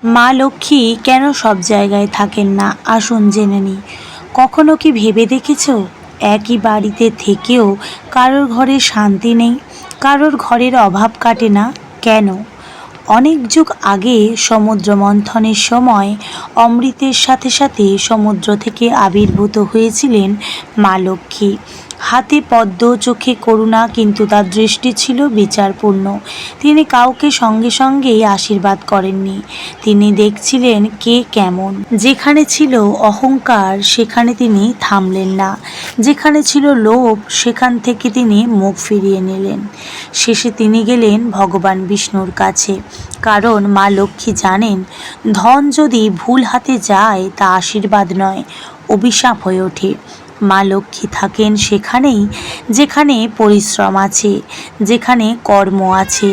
মা লক্ষ্মী কেন সব জায়গায় থাকেন না, আসুন জেনে নিই। কখনো কি ভেবে দেখেছো, একই বাড়িতে থেকেও কারোর ঘরে শান্তি নেই, কারোর ঘরের অভাব কাটে না? কেন? অনেক যুগ আগে সমুদ্র মন্থনের সময় অমৃতের সাথে সাথে সমুদ্র থেকে আবির্ভূত হয়েছিলেন মা লক্ষ্মী। হাতে পদ্ম, চোখে করুণা, কিন্তু তার দৃষ্টি ছিল বিচারপূর্ণ। তিনি কাউকে সঙ্গে সঙ্গেই আশীর্বাদ করেননি, তিনি দেখছিলেন কে কেমন। যেখানে ছিল অহংকার সেখানে তিনি থামলেন না, যেখানে ছিল লোভ সেখান থেকে তিনি মুখ ফিরিয়ে নিলেন। শেষে তিনি গেলেন ভগবান বিষ্ণুর কাছে, কারণ মা লক্ষ্মী জানেন ধন যদি ভুল হাতে যায় তা আশীর্বাদ নয়, অভিশাপ হয়ে ওঠে। মা লক্ষ্মী থাকেন সেখানেই যেখানে পরিশ্রম আছে, যেখানে কর্ম আছে,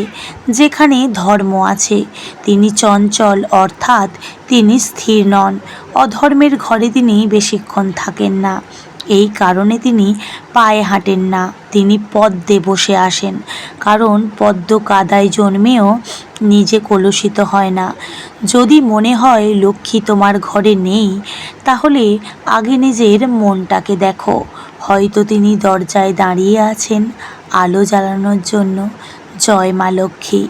যেখানে ধর্ম আছে। তিনি চঞ্চল, অর্থাৎ তিনি স্থির নন। অধর্মের ঘরে তিনি বেশিক্ষণ থাকেন না, এই কারণে তিনি পায়ে হাঁটেন না, তিনি পদ্মে বসে আসেন। কারণ পদ্ম কাদায় জন্মেও নিজে কলুষিত হয় না। যদি মনে হয় লক্ষ্মী তোমার ঘরে নেই, তাহলে আগে নিজের মনটাকে দেখো, হয়তো তিনি দরজায় দাঁড়িয়ে আছেন আলো জ্বালানোর জন্য। জয় মা লক্ষ্মী।